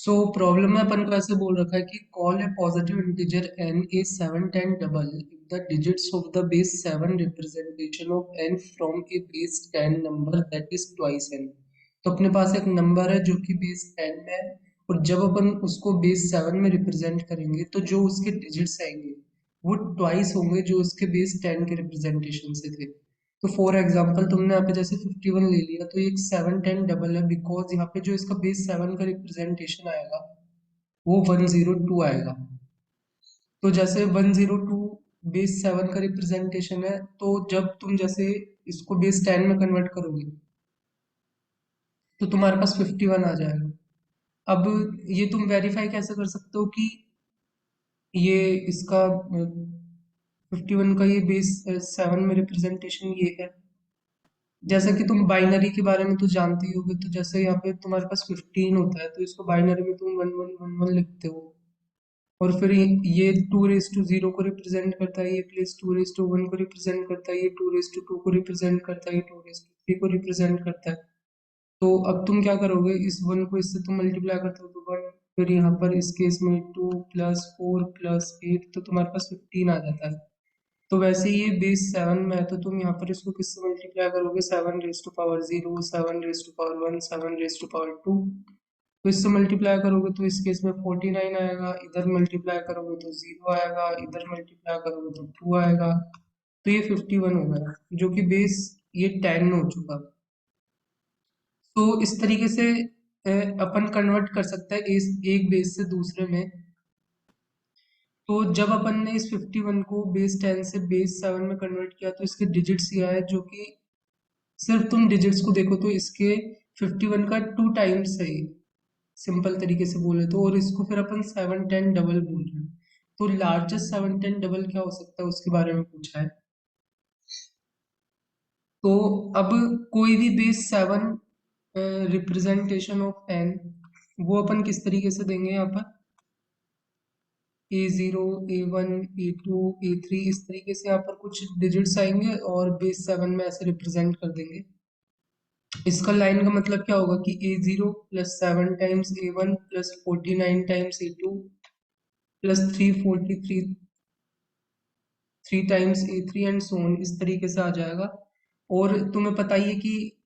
So problem में अपन को ऐसे बोल रखा है कि call A positive integer n A 7 10 double if the digits of the base 7 representation of n from A base 10 number that is twice n। तो अपने पास एक नंबर है जो कि बेस 10 में है, और जब अपन उसको बेस 7 में रिप्रेजेंट करेंगे तो जो उसके डिजिट्स आएंगे वो ट्वाइस होंगे जो उसके बेस 10 के रिप्रेजेंटेशन से थे। तो फॉर एग्जाम्पल तुमने यहाँ पे जैसे 51 ले लिया, तो ये एक 7 10 डबल है, बिकॉज यहाँ पे जो इसका बेस 7 का रिप्रेजेंटेशन आएगा वो 102 आएगा। तो जैसे 102 बेस 7 का रिप्रेजेंटेशन है, तो जब तुम जैसे इसको बेस 10 में कन्वर्ट करोगे तो तुम्हारे पास 51 आ जाएगा। अब ये तुम वेरीफाई कैसे कर सकते हो कि ये इसका 51 का ये बेस 7 में रिप्रेजेंटेशन ये है। जैसा कि तुम बाइनरी के बारे में तो जानते ही होगे, तो जैसे यहाँ पे तुम्हारे पास 15 होता है तो इसको बाइनरी में तुम 1111 लिखते हो, और फिर ये 2 रेस टू 0 को रिप्रेजेंट करता है, ये प्लेस 2 रेस टू 1 को रिप्रेजेंट करता है, ये 2 रेस टू 2 को रिप्रेजेंट करता है, ये 2 रेस टू 3 को रिप्रेजेंट करता है। तो अब तुम क्या करोगे, इस वन को इससे तुम मल्टीप्लाई करते हो तो वन, फिर यहाँ पर इस केस में 2 + 4 + 8, तो तुम्हारे पास 15 आ जाता है। तो वैसे ये बेस 7 में है, तो तुम यहाँ पर इसको किससे मल्टीप्लाई करोगे, 7 raise to power 0, 7 raise to power 1, 7 raise to power 2। तो इससे मल्टीप्लाई करोगे तो इस केस में 49 आएगा, इधर मल्टीप्लाई करोगे तो 0 आएगा, इधर मल्टीप्लाई करोगे तो 2 आएगा। तो ये 51 हो गया, जो कि बेस ये 10 में हो चुका। तो इस तरीके से अपन कन्वर्ट कर सकते हैं इस एक बेस से दूसरे में। तो जब अपन ने इस 51 को बेस 10 से बेस 7 में कन्वर्ट किया तो इसके डिजिट्स ये आए, जो कि सिर्फ तुम डिजिट्स को देखो तो इसके 51 का 2 टाइम्स है ये, सिंपल तरीके से बोले तो। और इसको फिर अपन 7 10 डबल बोल रहे हैं। तो लार्जेस्ट 7 10 डबल क्या हो सकता है उसके बारे में पूछा है। तो अब कोई भी बेस 7 रिप्रेजेंटेशन ऑफ एन, वो अपन किस तरीके से देंगे यहाँ पर, A0 A1 A2 A3, इस तरीके से यहाँ पर कुछ डिजिट्स आएंगे और बेस 7 में ऐसे रिप्रेजेंट कर देंगे। इसका लाइन का मतलब क्या होगा कि A0 + 7 times A1 + 49 times A2 +343 3 times A3 and so on, इस तरीके से आ जाएगा। और तुम्हें पता ही है कि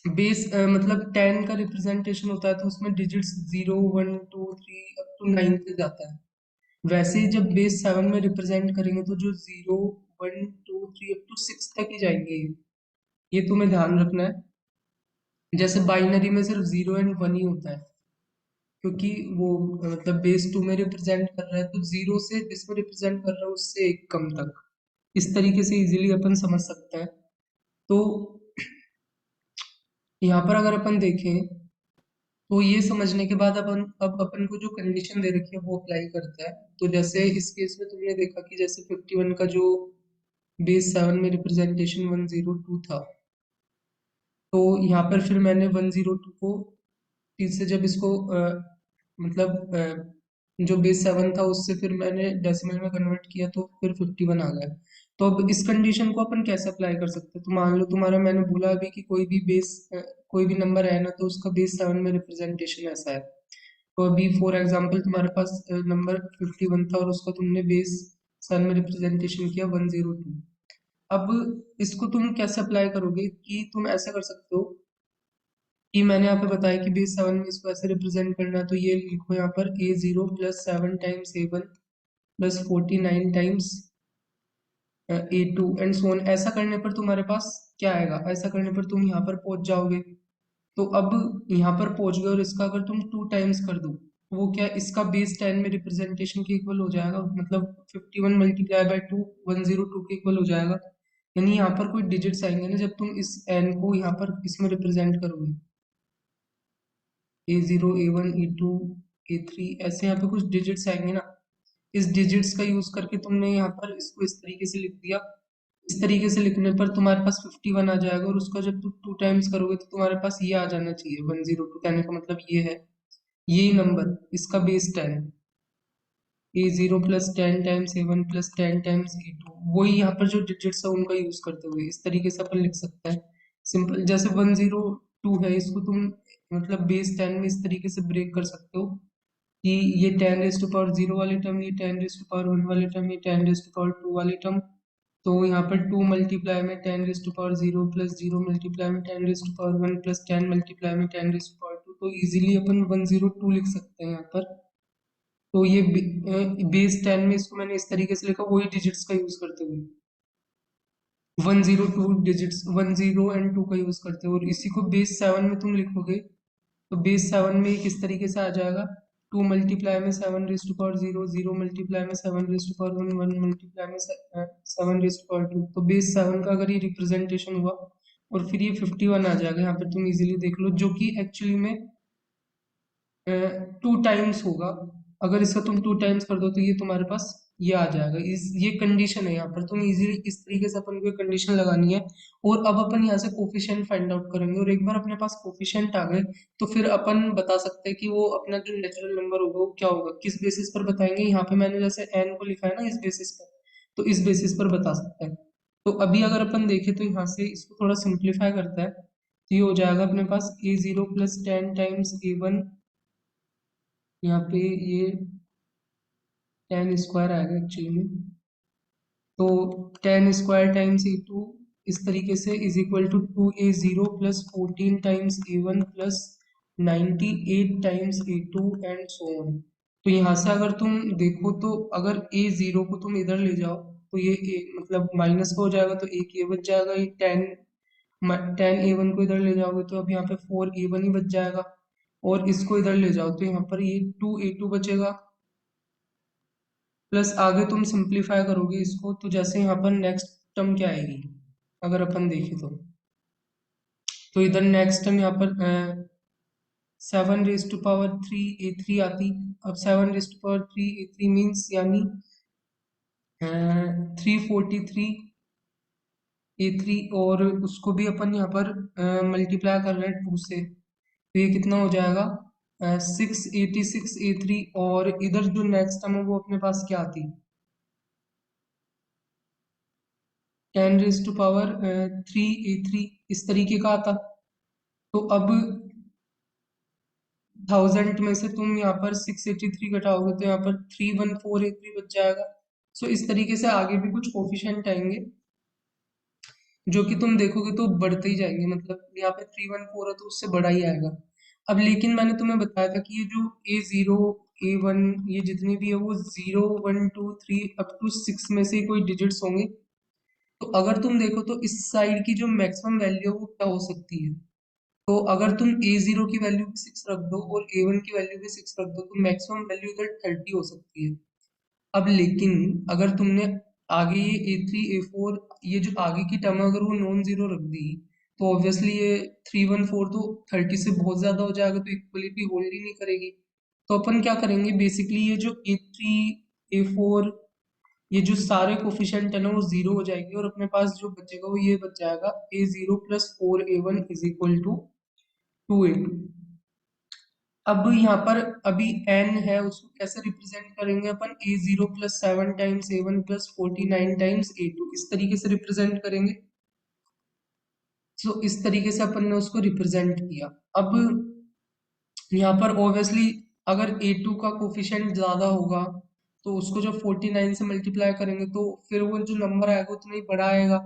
बेस मतलब 10 का रिप्रेजेंटेशन होता है तो उसमें डिजिट्स 0 1 2 3 अप टू 9 तक जाता है। वैसे ही जब बेस 7 में रिप्रेजेंट करेंगे तो जो 0 1 2 3 अप टू 6 तक ही जाएंगे, ये तुम्हें ध्यान रखना है। जैसे बाइनरी में सिर्फ 0 एंड 1 ही होता है, क्योंकि वो मतलब बेस 2 में रिप्रेजेंट कर रहा है, तो 0 से जिसमें रिप्रेजेंट कर रहा है उससे एक कम तक, इस तरीके से इजीली अपन समझ सकते हैं। तो यहाँ पर अगर अपन देखें तो ये समझने के बाद अब अपन को जो कंडीशन दे रखी है वो अप्लाई करता है। तो जैसे इस केस में तुमने देखा कि जैसे 51 का जो बेस 7 में रिप्रेजेंटेशन 102 था, तो यहाँ पर फिर मैंने 102 को फिर से जब इसको मतलब जो बेस 7 था उससे फिर मैंने डेसिमल में कन्वर्ट किया तो फिर 51 आ गया। तो अब इस कंडीशन को अपन कैसे अप्लाई कर सकते हैं, तो मान लो तुम्हारा, मैंने बोला अभी कि कोई भी नंबर है ना, तो उसका बेस 7 में रिप्रेजेंटेशन ऐसा है। तो अभी फॉर एग्जांपल तुम्हारे पास नंबर 51 था और उसका तुमने बेस 7 में रिप्रेजेंटेशन किया 102। अब इसको तुम कैसे अप्लाई करोगे कि तुम ऐसा कर सकते हो कि मैंने यहाँ पे बताया कि बेस 7 में इसको ऐसे रिप्रेजेंट करना है, तो ये लिखो यहाँ पर A0 + 7 times A1 + 49 times A2 and so on. ऐसा करने पर तुम्हारे पास क्या आएगा, ऐसा करने पर तुम यहाँ पर पहुंच जाओगे। तो अब यहाँ पर पहुंच गए और इसका अगर तुम 2 टाइम्स कर दो तो वो क्या, इसका बेस 10 में रिप्रेजेंटेशन के इक्वल हो जाएगा, मतलब 51 मल्टीप्लाई बाय 2 102 के इक्वल हो जाएगा। यानी यहाँ पर कोई डिजिट्स आएंगे ना, जब तुम इस n को यहाँ पर इसमें रिप्रेजेंट करोगे, A0 A1 A2 A3, ऐसे यहाँ पे कुछ डिजिट्स आएंगे ना, इस डिजिट्स का यूज करके तुमने यहाँ पर इसको इस तरीके से लिख दिया। इस तरीके से लिखने पर तुम्हारे पास 51 आ जाएगा, और उसका जब तुम 2 टाइम्स करोगे तो तुम्हारे पास ये आ जाना चाहिए 102। कहने का मतलब ये है, यही नंबर इसका base 10, A0 + 10 times A1 + 10 times A2, वही यहाँ पर जो डिजिट्स है उनका यूज करते हुए इस तरीके से अपन लिख सकते हैं। सिंपल, जैसे 102 है, इसको तुम मतलब बेस 10 में इस तरीके से ब्रेक कर सकते हो कि ये 10⁻0 वाली टर्म, ये 10⁻1 वाली टर्म, ये 10⁻2 वाली टर्म। तो यहाँ पर 2 मल्टीप्लाई में 10⁻0 प्लस 0 मल्टीप्लाई में 10⁻1 प्लस 10 मल्टीप्लाई में 10⁻2, तो इजीली अपन 102 लिख सकते हैं यहाँ पर। तो ये बेस 10 में इसको मैंने इस तरीके से लिखा, वही डिजिट्स का यूज करते हुए 102 डिजिट्स, 10 एंड 2 का यूज करते हो। और इसी को बेस 7 में तुम लिखोगे तो बेस 7 में किस तरीके से आ जाएगा, 2 मल्टीप्लाई में 7⁻0, 0 मल्टीप्लाई में 7⁻1, 1 मल्टीप्लाई में 7⁻2। तो बेस 7 का अगर ये रिप्रेजेंटेशन हुआ और फिर ये 51 आ जाएगा, यहाँ पर तुम इजीली देख लो, जो कि एक्चुअली में 2 टाइम्स होगा। अगर इसका तुम 2 टाइम्स कर दो तो ये तुम्हारे पास ये आ जाएगा। इस ये कंडीशन है, यहाँ पर तुम इजीली इस तरीके से अपन को कंडीशन लगानी है। और अब अपन यहाँ से कोफिशिएंट फाइंड आउट करेंगे, और एक बार अपने पास कोफिशिएंट आ गए तो फिर अपन बता सकते हैं कि वो अपना जो नेचुरल नंबर होगा वो क्या होगा। किस बेसिस पर बताएंगे, यहाँ पे मैंने जैसे एन को लिखा है ना इस बेसिस पर, तो इस बेसिस पर बता सकते हैं। तो अभी अगर अपन देखें तो यहाँ से इसको थोड़ा सिंप्लीफाई करता है, तो ये हो जाएगा अपने पास a0 प्लस 10 टाइम्स a1, यहाँ पे ये 10 स्क्वायर आएगा एक्चुअली में। तो 10 स्क्वायर टाइम्स a2 इस तरीके से is equal to 2a0 plus 14 times a1 plus 98 times a2 and so on. तो यहाँ से अगर तुम देखो तो अगर a0 को तुम इधर ले जाओ तो ये मतलब माइनस का हो जाएगा, तो एक ये बच जाएगा, ये 10 a1 को इधर ले जाओगे तो अब यहाँ पे 4a1 ही बच जाएगा। और इसको इधर ले जाओ तो यहाँ पर ये 2a2 बचेगा, प्लस आगे तुम सिंप्लीफाई करोगे इसको तो जैसे यहाँ पर नेक्स्ट टर्म क्या आएगी, अगर अपन देखें तो इधर नेक्स्ट टर्म यहाँ पर 7⁻3 a3 आती। अब 7⁻3 मीन्स यानी 343 a3, और उसको भी अपन यहाँ पर मल्टीप्लाई कर रहे हैं 2 से, तो ये कितना हो जाएगा 686 a3। और इधर जो नेक्स्ट टर्म है वो अपने पास क्या आती, 10⁻3 a3 इस तरीके का आता। तो अब 1000 में से तुम यहाँ पर 683 घटाओगे तो यहाँ पर 314 a3 बच जाएगा। सो इस तरीके से आगे भी कुछ कोफिशिएंट आएंगे जो कि तुम देखोगे तो बढ़ते ही जाएंगे, मतलब यहाँ पे 314 है तो उससे बड़ा ही आएगा। अब लेकिन मैंने तुम्हें बताया था कि ये जो a0 a1 ये जितनी भी है वो 0 1 2 3 अप टू 6 में से कोई डिजिट्स होंगे। तो अगर तुम देखो तो इस साइड की जो मैक्सिमम वैल्यू है वो क्या हो सकती है, तो अगर तुम a0 की वैल्यू भी 6 रख दो और a1 की वैल्यू भी 6 रख दो तो मैक्सिमम वैल्यू इधर 30 हो सकती है। अब लेकिन अगर तुमने आगे ये a3 a4 ये जो आगे की टर्म है अगर वो नॉन जीरो रख दी तो ऑब्वियसली ये 314 तो 30 से बहुत ज्यादा हो जाएगा, तो इक्वलिटी होल्ड ही नहीं करेगी। तो अपन क्या करेंगे, बेसिकली ये जो a3 a4 ये जो सारे कोफिशिएंट है ना वो जीरो हो जाएंगे, और अपने पास जो बचेगा वो ये बच जाएगा a0 plus 4a1 is equal to 2a2। अब यहाँ पर अभी n है उसको कैसे रिप्रेजेंट करेंगे अपन, a0 plus 7 times a1 plus 49 times a2 इस तरीके से रिप्रेजेंट करेंगे। तो इस तरीके से अपन ने उसको रिप्रेजेंट किया। अब यहाँ पर ऑब्वियसली अगर a2 का कोफिशिएंट ज्यादा होगा तो उसको जब 49 से मल्टीप्लाई करेंगे तो फिर वो जो नंबर आएगा उतना ही बड़ा आएगा।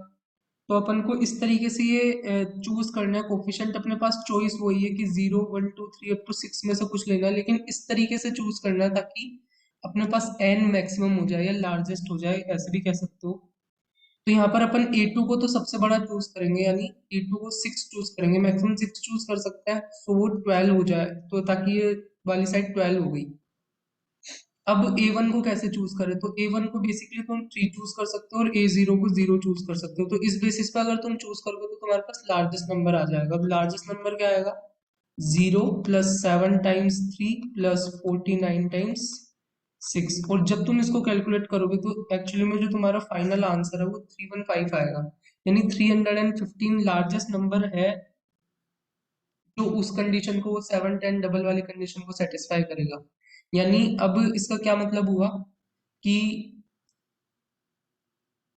तो अपन को इस तरीके से ये चूज करना है कोफिशिएंट, अपने पास चॉइस वही है कि 0 1 2 3 अप टू 6 में से कुछ लेना है, लेकिन इस तरीके से चूज करना है ताकि अपने पास n मैक्सिमम हो जाए या लार्जेस्ट हो जाए, ऐसे भी कह सकते हो। तो यहाँ पर अपन a2 को तो सबसे बड़ा चूज करेंगे, यानी a2 को 6 चूज करेंगे, मैक्सिमम 6 चूज कर सकते हैं, सो वो 12 हो जाए, तो ताकि ये वाली साइड 12 हो गई। अब a1 को कैसे चूज करें, तो a1 को बेसिकली तुम 3 चूज कर सकते हो और a0 को 0 चूज कर सकते हो। तो इस बेसिस पे अगर तुम चूज करोगे तो तुम्हारे पास लार्जेस्ट नंबर आ जाएगा। अब लार्जेस्ट नंबर क्या आएगा, 0 प्लस 7 टाइम्स 3 प्लस 49 टाइम्स 6। और जब तुम इसको कैलकुलेट करोगे तो एक्चुअली में जो तुम्हारा फाइनल आंसर है वो 315 आएगा, यानी 315 लार्जेस्ट नंबर है जो उस कंडीशन को 7 10 डबल वाली कंडीशन को सेटिस्फाई करेगा। यानी अब इसका क्या मतलब हुआ कि